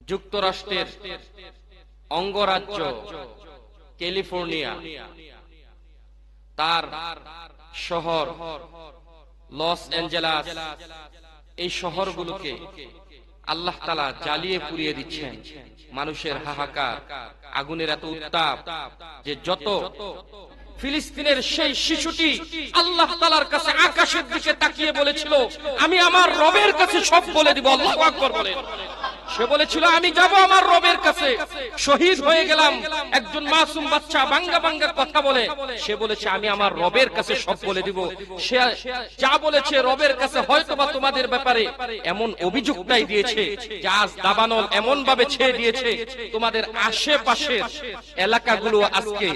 যুক্তরাষ্ট্রের অঙ্গরাজ্য ক্যালিফোর্নিয়া, তার শহর লস অ্যাঞ্জেলাস, এই শহরগুলোকে আল্লাহ তাআলা জ্বালিয়ে পুড়িয়ে দিচ্ছেন। মানুষের হাহাকার, আগুনের এত উত্তাপ যে যত ফিলিস্তিনের সেই শিশুটি আল্লাহ তাআলার কাছে আকাশের দিকে তাকিয়ে বলেছিল, আমি আমার রবের কাছে সব বলে দিব। আল্লাহু আকবার বলেন। সে বলেছিল, আমি যাব আমার রবের কাছে। শহীদ হয়ে গেলাম। একজন মাসুম বাচ্চা বাঙ্গা বাঙ্গা কথা বলে, সে বলেছে আমি আমার রবের কাছে সব বলে দিব। সে যা বলেছে রবের কাছে হয়তোবা তোমাদের ব্যাপারে এমন অভিযোগটাই দিয়েছে যে আজ দাবানল এমন ভাবে ছেয়ে দিয়েছে তোমাদের আশেপাশের এলাকাগুলো আজকে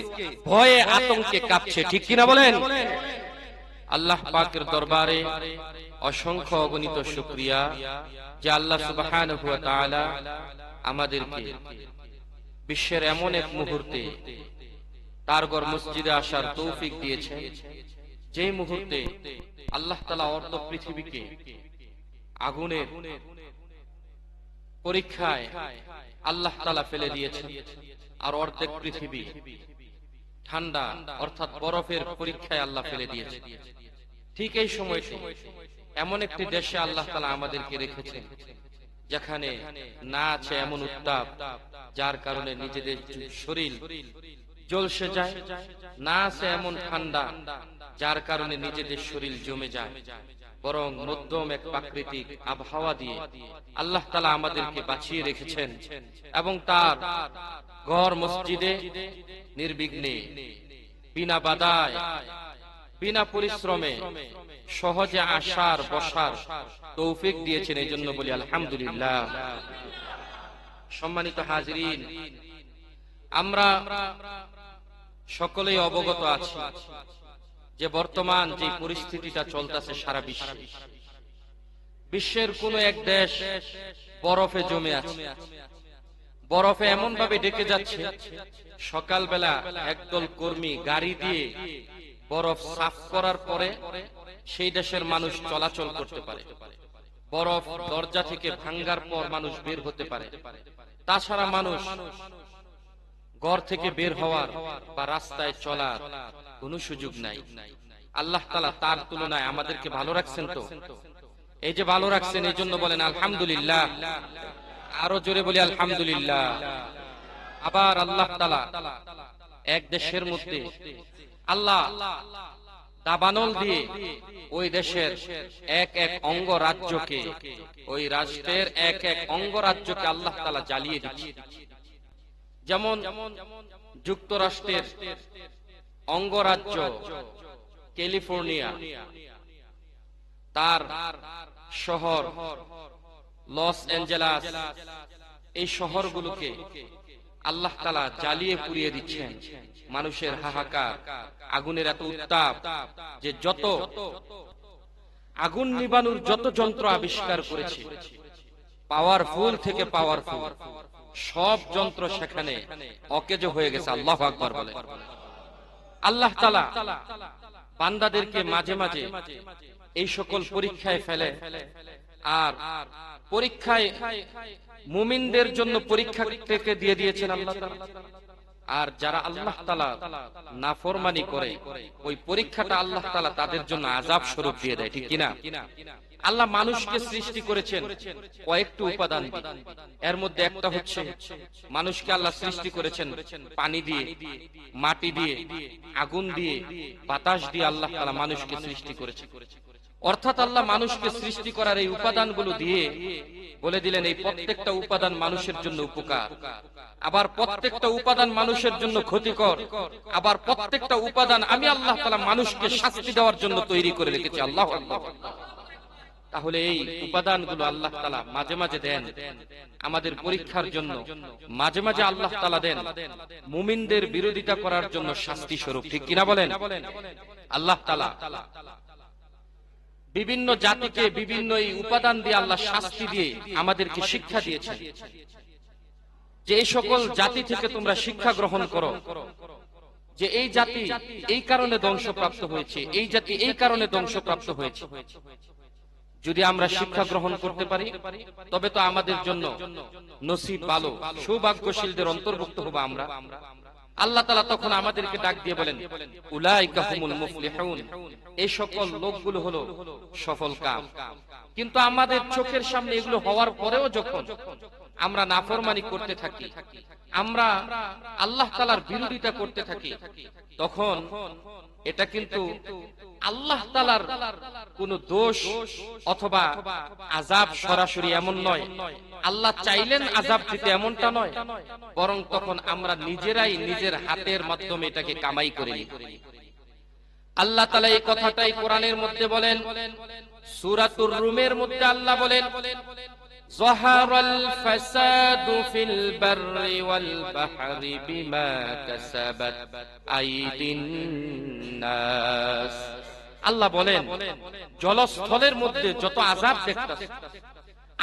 ভয়ে আতঙ্কে কাঁপছে। ঠিক কিনা বলেন? আল্লাহ পাকের দরবারে অসংখ্য অগণিত শুকরিয়া যে আল্লাহ সুবহানাহু ওয়া তাআলা আমাদেরকে বিশ্বের এমন এক মুহূর্তে তার ঘর মসজিদে আসার তৌফিক দিয়েছেন, যে মুহূর্তে আল্লাহ তাআলা অর্ধ পৃথিবীকে আগুনের পরীক্ষায় আল্লাহ তাআলা ফেলে দিয়েছেন, আর অর্ধেক পৃথিবী ঠান্ডা অর্থাৎ বরফের পরীক্ষায় আল্লাহ ফেলে দিয়েছেন। ঠিক এই সময়টি এমন একটি দেশে আল্লাহ তাআলা আমাদেরকে রেখেছেন যেখানে না আছে এমন উত্তাপ যার কারণে নিজেদের শরীর জ্বলসে যায়, না আছে এমন ঠান্ডা যার কারণে নিজেদের শরীর জমে যায়, বরং মধ্যম এক প্রাকৃতিক আবহাওয়া দিয়ে আল্লাহ তাআলা আমাদেরকে বাঁচিয়ে রেখেছেন এবং তার ঘর মসজিদে নির্বিঘ্নে বিনা বাধায় বিনা পরিশ্রমে সহজে আসার বসার তৌফিক দিয়েছেন। এই জন্য বলি আলহামদুলিল্লাহ। সম্মানিত হাজিরিন, আমরা সকলেই অবগত আছি যে বর্তমান যে পরিস্থিতিটা চলতেছে সারা বিশ্বে, বিশ্বের কোন এক দেশ বরফে জমে আছে, বরফে এমন ভাবে ঢেকে যাচ্ছে, সকালবেলা একদল কর্মী গাড়ি দিয়ে বরফ সাফ করার পরে সেই দেশের মানুষ চলাচল করতে পারে, বরফ দরজা থেকে ভাঙ্গার পর মানুষ বের হতে পারে। তাছাড়া মানুষ ঘর থেকে বের হওয়ার বা রাস্তায় চলার কোনো সুযোগ নাই। আল্লাহ তাআলা তার তুলনায় আমাদেরকে ভালো রাখছেন। তো এই যে ভালো রাখছেন, এই জন্য বলেন আলহামদুলিল্লাহ। আরো জোরে বলি আলহামদুলিল্লাহ। আবার আল্লাহ তাআলা এক দেশের মধ্যে আল্লাহ দাবানল দিয়ে ওই দেশের এক এক অঙ্গরাজ্যকে, ওই রাষ্ট্রের এক এক অঙ্গরাজ্যকে আল্লাহ তাআলা জ্বালিয়ে দিচ্ছে। যেমন যুক্তরাষ্ট্রের অঙ্গরাজ্য ক্যালিফোর্নিয়া, তার শহর লস অ্যাঞ্জেলাস, এই শহরগুলোকে আল্লাহ তাআলা জ্বালিয়ে পুড়িয়ে দিচ্ছেন। মানুষের হাহাকার, আগুনের এত উত্তাপ যে যত আগুন নিবানোর যত যন্ত্র আবিষ্কার করেছে, পাওয়ারফুল থেকে পাওয়ারফুল সব যন্ত্র সেখানে অকেজো হয়ে গেছে। আল্লাহু আকবার বলে। আল্লাহ তাআলা বান্দাদেরকে মাঝে মাঝে এই সকল পরীক্ষায় ফেলে, আর পরীক্ষায় মুমিনদের জন্য পরীক্ষা থেকে দিয়ে দিয়েছেন আল্লাহ তাআলা। আর যারা আল্লাহ তাআলা নাফরমানি করে, ওই পরীক্ষাটা আল্লাহ তাআলা তাদের জন্য আযাব স্বরূপ দিয়ে দেয়। ঠিক কিনা? আল্লাহ মানুষকে সৃষ্টি করেছেন কয়েকটি উপাদান দিয়ে, এর মধ্যে একটা হচ্ছে মানুষকে আল্লাহ সৃষ্টি করেছেন পানি দিয়ে, মাটি দিয়ে, আগুন দিয়ে, বাতাস দিয়ে আল্লাহ তাআলা মানুষকে সৃষ্টি করেছেন। অর্থাৎ আল্লাহ মানুষকে সৃষ্টি করার এই উপাদানগুলো দিয়ে বলে দিলেন এই প্রত্যেকটা উপাদান মানুষের জন্য উপকার, আবার প্রত্যেকটা উপাদান মানুষের জন্য ক্ষতিকর, আবার প্রত্যেকটা উপাদান আমি আল্লাহ তাআলা মানুষকে শাস্তি দেওয়ার জন্য তৈরি করে রেখেছি। আল্লাহু আকবার। তাহলে এই উপাদানগুলো আল্লাহ তাআলা মাঝে মাঝে দেন আমাদের পরীক্ষার জন্য, মাঝে মাঝে আল্লাহ তাআলা দেন মুমিনদের বিরোধিতা করার জন্য শাস্তি স্বরূপ। ঠিক কিনা বলেন? আল্লাহ তাআলা বিভিন্ন জাতিকে বিভিন্ন এই উপাদান দিয়ে আল্লাহ শাস্তি দিয়ে আমাদেরকে শিক্ষা দিয়েছেন যে এই সকল জাতি থেকে তোমরা শিক্ষা গ্রহণ করো, যে এই জাতি এই কারণে ধ্বংসপ্রাপ্ত হয়েছে, এই জাতি এই কারণে ধ্বংসপ্রাপ্ত হয়েছে। যদি আমরা শিক্ষা গ্রহণ করতে পারি তবে তো আমাদের জন্য নসিব ভালো, সৌভাগ্যশীলদের অন্তর্ভুক্ত হবো আমরা। আল্লাহ তাআলা তখন আমাদেরকে ডাক দিয়ে বলেন, উলাইকা হুমুল মুফলিহুন, এই সকল লোকগুলো হলো সফলকাম। কিন্তু আমাদের চোখের সামনে এগুলো হওয়ার পরেও যখন আমরা নাফরমানি করতে থাকি, আমরা আল্লাহ তাআলার বিরোধিতা করতে থাকি, তখন এটা কিন্তু আল্লাহ তাআলার কোন দোষ অথবা আযাব সরাসরি এমন নয়, আল্লাহ চাইলেন আযাব দিতে এমনটা নয়, বরং তখন আমরা নিজেরাই নিজের হাতের মাধ্যমে এটাকে কামাই করে নিই। আল্লাহ তাআলা এই কথাটাই কোরআনের মধ্যে বলেন, সূরাতুর রুমের মধ্যে আল্লাহ বলেন, যাহারাল ফাসাদু ফিল বাররি ওয়াল বাহরি বিমা কাসাবাত আইদিন নাস। আল্লাহ বলেন, জলস্থলের মধ্যে যত আযাব দেখতাছ,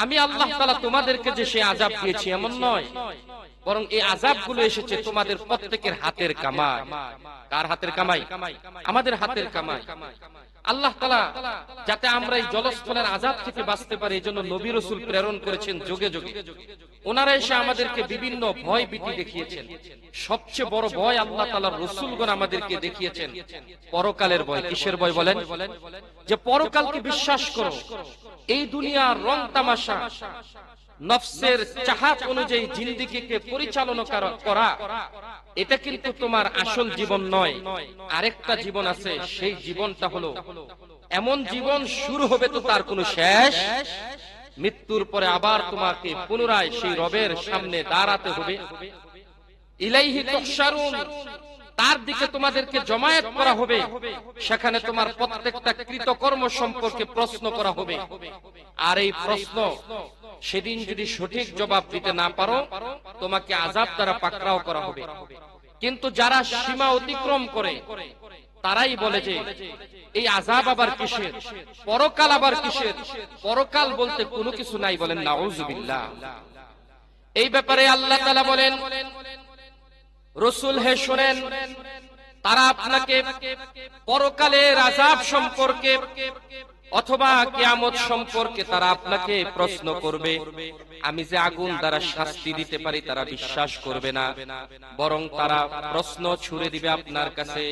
আমি আল্লাহ তাআলা তোমাদেরকে যে সে আযাব দিয়েছি এমন নয়, বরং এই আযাবগুলো এসেছে তোমাদের প্রত্যেকের হাতের কামাই। কার হাতের কামাই? আমাদের হাতের কামাই। আল্লাহ তাআলা যাতে আমরা এই জলস্থলের আযাব থেকে বাঁচতে পারি, এজন্য নবী রাসূল প্রেরণ করেছেন যুগে যুগে। ওনারা এসে আমাদেরকে বিভিন্ন ভয় ভীতি দেখিয়েছেন। সবচেয়ে বড় ভয় আল্লাহ তাআলার রাসূলগণ আমাদেরকে দেখিয়েছেন পরকালের ভয়। কিসের ভয় বলেন? যে পরকালকে বিশ্বাস করো। এই দুনিয়ার রং তামাশা, নফসের চাহাত অনুযায়ী জিন্দেগিকে পরিচালনা করা, এটা কিন্তু তোমার আসল জীবন নয়। আরেকটা জীবন আছে, সেই জীবনটা হলো এমন জীবন শুরু হবে তো তার কোনো শেষ। মৃত্যুর পরে আবার তোমাকে পুনরায় সেই রবের সামনে দাঁড়াতে হবে। ইলাইহি তুহশারুন, তার দিকে তোমাদেরকে জমায়েত করা হবে। সেখানে তোমার প্রত্যেকটা কৃতকর্ম সম্পর্কে প্রশ্ন করা হবে। আর এই প্রশ্ন সেদিন যদি সঠিক জবাব দিতে না পারো, তোমাকে আযাব দ্বারা পাকড়াও করা হবে। কিন্তু যারা সীমা অতিক্রম করে তারাই বলে যে এই আযাব আবার কিসের, পরকাল আবার কিসের, পরকাল বলতে কোনো কিছু নাই। বলেন নাউযুবিল্লাহ। এই ব্যাপারে আল্লাহ তাআলা বলেন, রাসূল হে শুনেন, তারা আপনাকে পরকালের আযাব সম্পর্কে অথবা কিয়ামত সম্পর্কে তারা আপনাকে প্রশ্ন করবে। আমি যে আগুন দ্বারা শাস্তি দিতে পারি তারা বিশ্বাস করবে না, বরং তারা প্রশ্ন ছুড়ে দিবে আপনার কাছে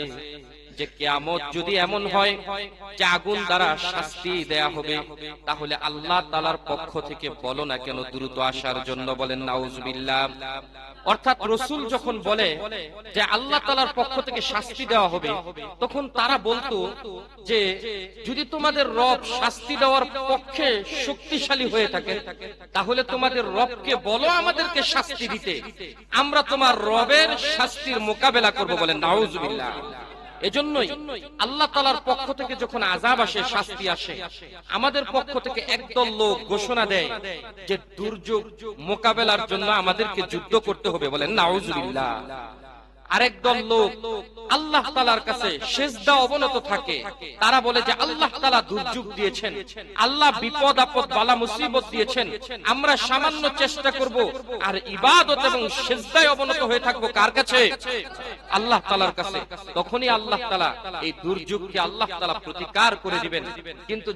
যে কিয়ামত যদি এমন হয় যে আগুন দ্বারা শাস্তি দেয়া হবে, তাহলে আল্লাহ তাআলার পক্ষ থেকে বলো না কেন দ্রুত আসার জন্য। বলেন নাউযুবিল্লাহ। অর্থাৎ রাসূল যখন বলে যে আল্লাহ তাআলার পক্ষ থেকে শাস্তি দেওয়া হবে, তখন তারা বলতো যে যদি তোমাদের রব শাস্তি দেওয়ার পক্ষে শক্তিশালী হয়ে থাকে, তাহলে তোমাদের রবকে বলো আমাদেরকে শাস্তি দিতে, আমরা তোমার রবের শাস্তির মোকাবেলা করব। বলেন নাউযুবিল্লাহ। এজন্যই আল্লাহ তাআলার পক্ষ থেকে যখন আযাব আসে, শাস্তি আসে, আমাদের পক্ষ থেকে একদল লোক ঘোষণা দেয় যে দুর্যোগ মোকাবেলার জন্য আমাদেরকে যুদ্ধ করতে হবে। বলেন নাউযুবিল্লাহ। আরেকদল লোক আল্লাহ তাআলার কাছে সিজদা অবনত থাকে, তারা বলে যে আল্লাহ তাআলা দুর্যোগ দিয়েছেন, আল্লাহ বিপদ আপদ বালা মুসিবত দিয়েছেন, আমরা সামান্য চেষ্টা করব আর ইবাদত এবং সিজদায় অবনত হয়ে থাকব কার কাছে? আল্লাহ তাআলার কাছে। তখনই আল্লাহ তাআলা এই দুর্যোগকে আল্লাহ তাআলা প্রতিকার করে দিবেন। কিন্তু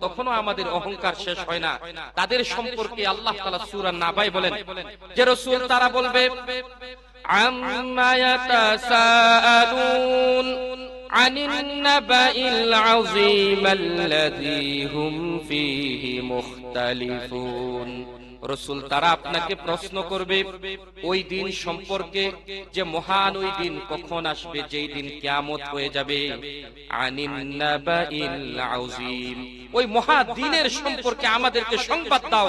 তখনও আমাদের অহংকার শেষ হয় না। তাদের সম্পর্কে আল্লাহ তাআলা সূরা নাবায় বলেন যে রাসূল তারা বলবে, عما يتساءلون عن النبأ العظيم الذي هم فيه مختلفون। রাসূল তারা আপনাকে প্রশ্ন করবে ওই দিন সম্পর্কে যে মহান ওই দিন কখন আসবে, যেই দিন কিয়ামত হয়ে যাবে। আনিন নাবাইল আযীম, ওই মহাদিনের সম্পর্কে আমাদেরকে সংবাদ দাও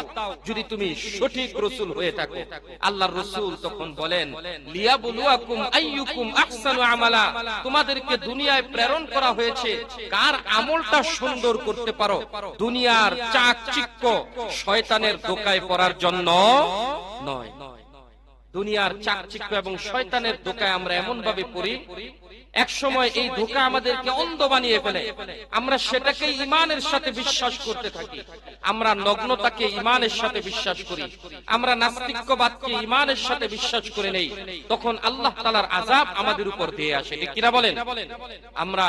যদি তুমি সঠিক রাসূল হয়ে থাকো। আল্লাহর রাসূল তখন বলেন, লিয়াবলুয়াকুম আইয়ুকুম আহসানু আমালা, তোমাদেরকে দুনিয়ায় প্রেরণ করা হয়েছে কার আমলটা সুন্দর করতে পারো। দুনিয়ার চাকচিক্য শয়তানের ধোঁকায় পড়ার জন্য নয়। দুনিয়ার চাকচিক্য এবং শয়তানের ধোঁকায় আমরা এমন ভাবে পড়ি, এক সময় এই ধোঁকা আমাদেরকে অন্ধ বানিয়ে ফেলে। আমরা সেটাকে ঈমানের সাথে বিশ্বাস করতে থাকি। আমরা নগ্নতাকে ঈমানের সাথে বিশ্বাস করি, আমরা নাস্তিক্যবাদকে ঈমানের সাথে বিশ্বাস করে নেই। তখন আল্লাহ তাআলার আযাব আমাদের উপর দিয়ে আসে। ঠিক কিনা বলেন? আমরা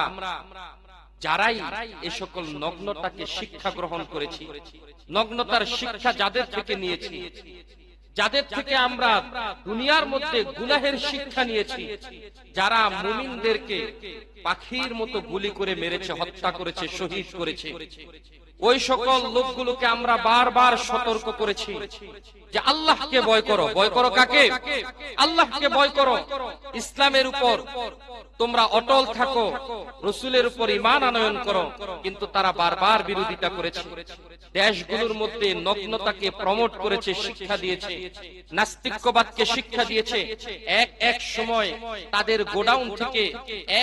যারাই এ সকল নগ্নতাকে শিক্ষা গ্রহণ করেছি, নগ্নতার শিক্ষা যাদের থেকে নিয়েছি, যাদের থেকে আমরা দুনিয়ার মধ্যে গুনাহের শিক্ষা নিয়েছি, যারা মুমিনদেরকে পাখির মতো গুলি করে মেরেছে, হত্যা করেছে, শহীদ করেছে, ওই সকল লোকগুলোকে আমরা বারবার সতর্ক করেছি যে আল্লাহকে ভয় করো। ভয় করো কাকে? আল্লাহকে ভয় করো। ইসলামের উপর তোমরা অটল থাকো, রাসূলের উপর ঈমান আনয়ন করো। কিন্তু তারা বারবার বিরোধিতা করেছে। দেশগুলোর মধ্যে নগ্নতাকে প্রমোট করেছে, শিক্ষা দিয়েছে, নাস্তিক্যবাদকে শিক্ষা দিয়েছে। এক সময় তাদের গোডাউন থেকে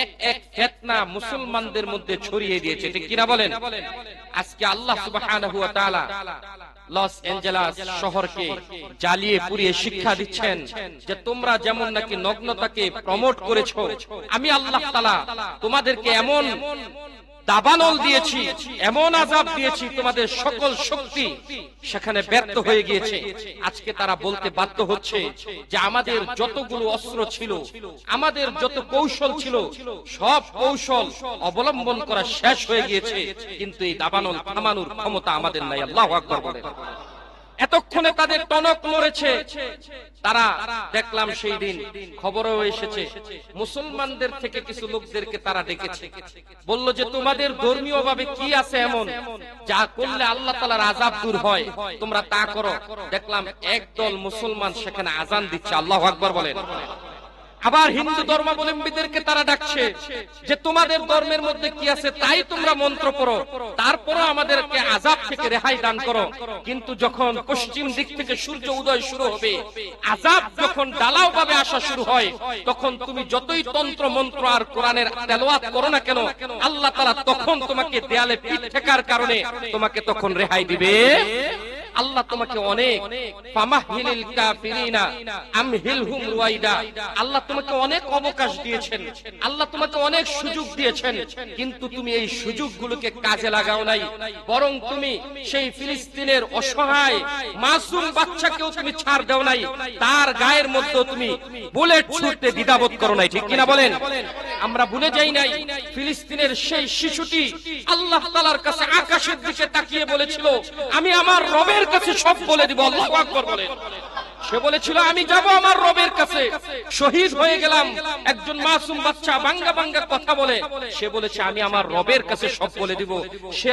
এক ফিতনা মুসলমানদের মধ্যে ছড়িয়ে দিয়েছে, ঠিক কিনা বলেন? আজকে আল্লাহ সুবহানাহু ওয়া তাআলা লস অ্যাঞ্জেলাস শহরকে জ্বালিয়ে পুড়িয়ে শিক্ষা দিচ্ছেন যে তোমরা যেমন নাকি নগ্নতাকে প্রমোট করেছো, আমি আল্লাহ তাআলা তোমাদেরকে এমন দাবানল দিয়েছি, এমন আযাব দিয়েছি, তোমাদের সকল শক্তি সেখানে ব্যর্থ হয়ে গিয়েছে। আজকে তারা বলতে বাধ্য হচ্ছে যে আমাদের যতগুলো অস্ত্র ছিল, আমাদের যত কৌশল ছিল, সব কৌশল অবলম্বন করা শেষ হয়ে গিয়েছে, কিন্তু এই দাবানল থামানোর ক্ষমতা আমাদের নাই। আল্লাহু আকবার বলেন। এতক্ষণে তাদের টনক নড়েছে। তারা দেখলাম সেই দিন খবরেও এসেছে, মুসলমানদের থেকে কিছু লোকদেরকে তারা ডেকেছে, বলল যে তোমাদের ধর্মীয় ভাবে কি আছে এমন যা করলে আল্লাহ তাআলার আযাব দূর হয়, তোমরা তা করো। দেখলাম একদল মুসলমান সেখানে আযান দিচ্ছে। আল্লাহু আকবার বলেন। আবার হিন্দু ধর্মাবলম্বীদেরকে তারা ডাকছে যে তোমাদের ধর্মের মধ্যে কি আছে তাই তোমরা মন্ত্র পড়ো, তারপরও আমাদেরকে আযাব থেকে রেহাই দান করো। কিন্তু যখন পশ্চিম দিক থেকে সূর্য উদয় শুরু হবে, আযাব যখন ঢালাও ভাবে আসা শুরু হয়, তখন তুমি যতই তন্ত্র মন্ত্র আর কোরআনের তেলাওয়াত করো না কেন, আল্লাহ তাআলা তখন তোমাকে দেয়ালে পিঠ ঠেকার কারণে তোমাকে তখন রেহাই দিবে। আল্লাহ তোমাকে অনেক ফামাহিলিল কাফিরিনা আমহিলহুম রুয়াইদা, আল্লাহ তোমাকে অনেক অবকাশ দিয়েছেন, আল্লাহ তোমাকে অনেক সুযোগ দিয়েছেন, কিন্তু তুমি এই সুযোগগুলোকে কাজে লাগাও নাই। বরং তুমি সেই ফিলিস্তিনের অসহায় মাসুম বাচ্চাকেও তুমি ছাড় দাও নাই, তার গায়ের মধ্যে তুমি বুলেট ছুঁড়তে দ্বিধাবোধ করো নাই, ঠিক কিনা বলেন? আমরা ভুলে যাই নাই ফিলিস্তিনের সেই শিশুটি আল্লাহ তাআলার কাছে আকাশের দিকে তাকিয়ে বলেছিল আমি আমার রবের কাছে সব বলে দিব। আল্লাহু আকবার বলেন। সে বলেছিল আমি যাব আমার রবের কাছে, শহীদ হয়ে গেলাম। একজন মাসুম বাচ্চা বাঙ্গা বাঙ্গা কথা বলে, সে বলেছে আমি আমার রবের কাছে সব বলে দিব। সে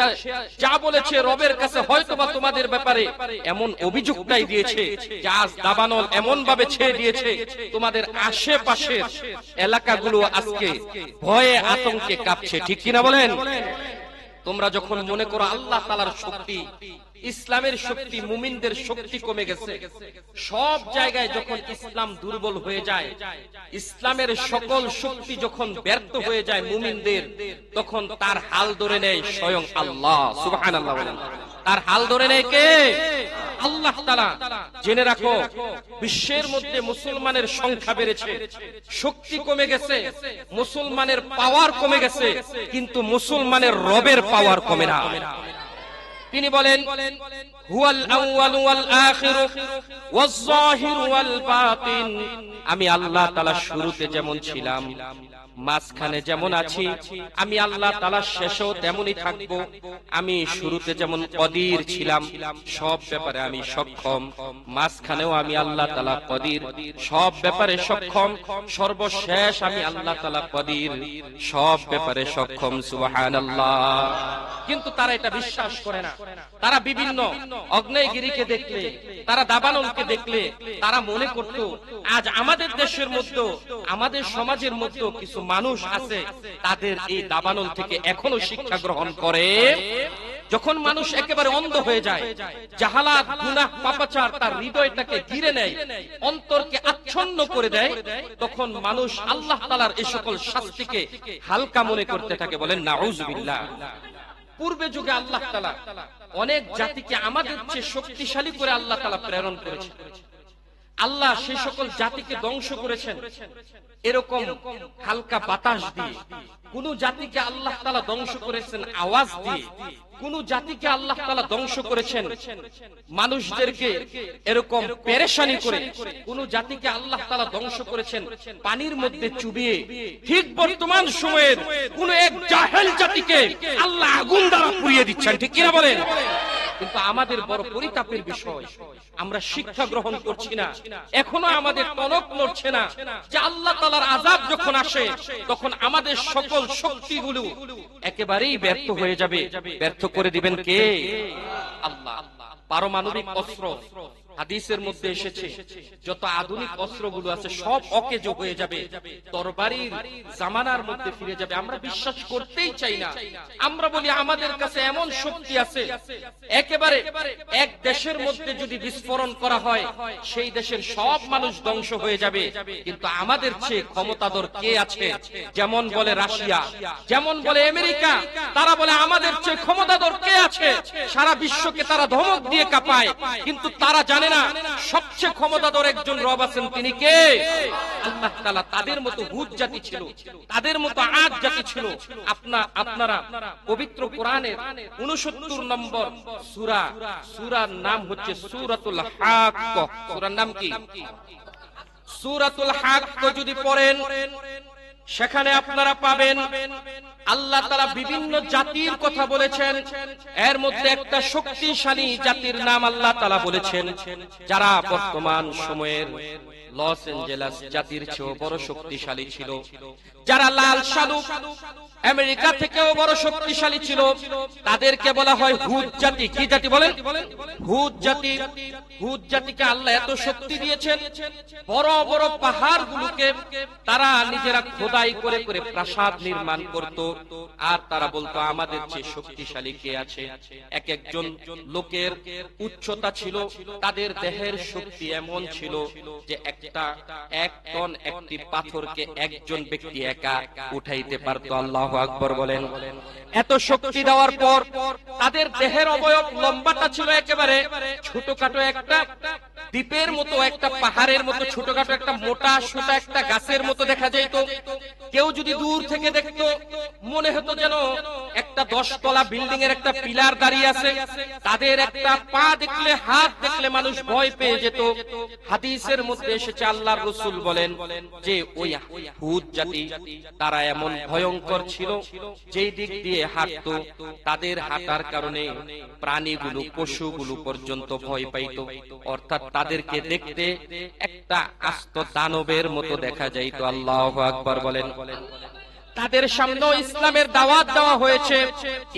যা বলেছে রবের কাছে হয়তোবা তোমাদের ব্যাপারে এমন অভিযোগটাই দিয়েছে যে আজ দাবানল এমন ভাবে ছেড়ে দিয়েছে তোমাদের আশেপাশের এলাকাগুলো আজকে ভয়ে আতঙ্কে কাঁপছে, ঠিক কিনা বলেন? তোমরা যখন মনে করো আল্লাহ তাআলার শক্তি, ইসলামের শক্তি, মুমিনদের শক্তি কমে গেছে, সব জায়গায় যখন ইসলাম দুর্বল হয়ে যায়, ইসলামের সকল শক্তি যখন ব্যর্থ হয়ে যায় মুমিনদের, তখন তার হাল ধরে নেয় স্বয়ং আল্লাহ। সুবহানাল্লাহ বলেন। তার হাল ধরে নেয় কে? আল্লাহ তাআলা। জেনে রাখো বিশ্বের মধ্যে মুসলমানের সংখ্যা বেড়েছে, শক্তি কমে গেছে, মুসলমানের পাওয়ার কমে গেছে, কিন্তু মুসলমানের রবের পাওয়ার কমে না। তিনি বলেন হুয়াল আউয়ালু ওয়াল আখিরু ওয়াজ যাহিরু ওয়াল বাতিন, আমি আল্লাহ তাআলা শুরুতে যেমন ছিলাম, মাঝখানে যেমন আছি, আমি আল্লাহ তাআলা শেষেও তেমনই থাকব। আমি শুরুতে যেমন কদির ছিলাম, সব ব্যাপারে আমি সক্ষম, মাঝখানেও আমি আল্লাহ তাআলা কদির, সব ব্যাপারে সক্ষম, সর্বশেষ আমি আল্লাহ তাআলা কদির, সব ব্যাপারে সক্ষম। সুবহানাল্লাহ। কিন্তু তারা এটা বিশ্বাস করে না। তারা বিভিন্ন অগ্নেয়গিরিকে দেখলে, তারা দাবানলকে দেখলে তারা মনে করত আজ আমাদের দেশের মধ্যে, আমাদের সমাজের মধ্যে কিছু মানুষ আছে তাদের এই দাবানল থেকে এখনো শিক্ষা গ্রহণ করে। যখন মানুষ একেবারে অন্ধ হয়ে যায়, জাহালাত, গুনাহ, পাপাচার তার হৃদয়টাকে ঘিরে নেয়, অন্তরকে আচ্ছন্ন করে দেয়, তখন মানুষ আল্লাহ তাআলার এই সকল শাস্তিকে হালকা মনে করতে থাকে। বলেন নাউযুবিল্লাহ। পূর্বে যুগে আল্লাহ তাআলা অনেক জাতিকে আমাদের চেয়ে শক্তিশালী করে আল্লাহ তাআলা প্রেরণ করেছেন। আল্লাহ সেই সকল জাতিকে ধ্বংস করেছেন এরকম হালকা বাতাস দিয়ে, কোন জাতিকে আল্লাহ তাআলা ধ্বংস করেছেন আওয়াজ দিয়ে, কোন জাতিকে আল্লাহ তাআলা ধ্বংস করেছেন মানুষদেরকে এরকম পেরেশানি করে, কোন জাতিকে আল্লাহ তাআলা ধ্বংস করেছেন পানির মধ্যে চুবিয়ে। ঠিক বর্তমান সময়ের কোন এক জাহেল জাতিকে আল্লাহ আগুন দ্বারা পুড়িয়ে দিচ্ছেন, ঠিক কিনা বলেন? কিন্তু আমাদের বড় পরিতাপের বিষয়, আমরা শিক্ষা গ্রহণ করছি না, এখনো আমাদের টনক নড়ছে না যে আল্লাহ তাআলার আযাব যখন আসে তখন আমাদের সকল শক্তিগুলো একেবারেই ব্যর্থ হয়ে যাবে। ব্যর্থ করে দিবেন কে? আল্লাহ। পারমাণবিক অস্ত্র, হাদিসের মধ্যে এসেছে যত আধুনিক অস্ত্রগুলো আছে সব অকেজো হয়ে যাবে, তরবারির জামানার মধ্যে ফিরে যাবে। আমরা বিশ্বাস করতেই চাই না। আমরা বলি আমাদের কাছে এমন শক্তি আছে, একেবারে এক দেশের মধ্যে যদি বিস্ফোরণ করা হয় সেই দেশের সব মানুষ ধ্বংস হয়ে যাবে। কিন্তু আমাদের চেয়ে ক্ষমতাধর কে আছে? যেমন বলে রাশিয়া, যেমন বলে আমেরিকা, তারা বলে আমাদের চেয়ে ক্ষমতাধর কে আছে? সারা বিশ্বকে তারা ধমক দিয়ে কাঁপায়, কিন্তু তারা জানে না সবচেয়ে ক্ষমতাধর একজন রব আছেন, তিনি কে? আল্লাহ তাআলা। তাদের মতো হুদ জাতি ছিল, তাদের মতো আদ জাতি ছিল। আপনারা পবিত্র কোরআনের 69 নম্বর সূরা, সূরার নাম হচ্ছে সূরাতুল হাক্ক। সূরার নাম কি? সূরাতুল হাক্ক। যদি পড়েন সেখানে আপনারা পাবেন আল্লাহ তাআলা বিভিন্ন জাতির কথা বলেছেন, এর মধ্যে একটা শক্তিশালী জাতির নাম আল্লাহ তাআলা বলেছেন, যারা বর্তমান সময়ের লস এঞ্জেলাস জাতির চেয়েও বড় শক্তিশালী ছিল, যারা লাল শালুক আমেরিকা থেকেও বড় শক্তিশালী ছিল। তাদেরকে বলা হয় হুদ জাতি। কি জাতি বলেন? হুদ জাতি। হুদ জাতিকে আল্লাহ এত শক্তি দিয়েছেন, বড় বড় পাহাড়গুলোকে তারা নিজেরা খোদাই করে করে প্রাসাদ নির্মাণ করত, আর তারা বলতো আমাদের চেয়ে শক্তিশালী কে আছে। এক একজন লোকের উচ্চতা ছিল, তাদের দেহের শক্তি এমন ছিল যে এক টন একটি পাথরকে একজন ব্যক্তি একা উঠাইতে পারত। আল্লাহু আকবার বলেন। এত শক্তি দেওয়ার পর তাদের দেহের অবয়ব লম্বাটা ছিল একেবারে ছোটখাটো একটা দ্বীপের মতো, একটা পাহাড়ের মতো ছোটখাটো একটা মোটা সোটা একটা গাছের মতো দেখা যেত। কেউ যদি দূর থেকে দেখতো মনে হতো যেন একটা 10 তলা বিল্ডিং এর একটা পিলার দাঁড়িয়ে আছে। তাদের একটা পা দেখলে, হাত দেখলে মানুষ ভয় পেয়ে যেত। হাদিসের মধ্যে এসেছে আল্লাহর রাসূল বলেন যে ওই হুদ জাতি তারা এমন ভয়ঙ্কর ছিল, যেই দিক দিয়ে হাঁটতো তাদের হাঁটার কারণে প্রাণীগুলো, পশুগুলো পর্যন্ত ভয় পাইত। অর্থাৎ তাদেরকে দেখতে একটা আস্ত দানবের মতো দেখা যাইত। আল্লাহু আকবার বলেন। তাদের সামনেও ইসলামের দাওয়াত দেওয়া হয়েছে,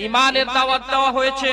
ঈমানের দাওয়াত দেওয়া হয়েছে।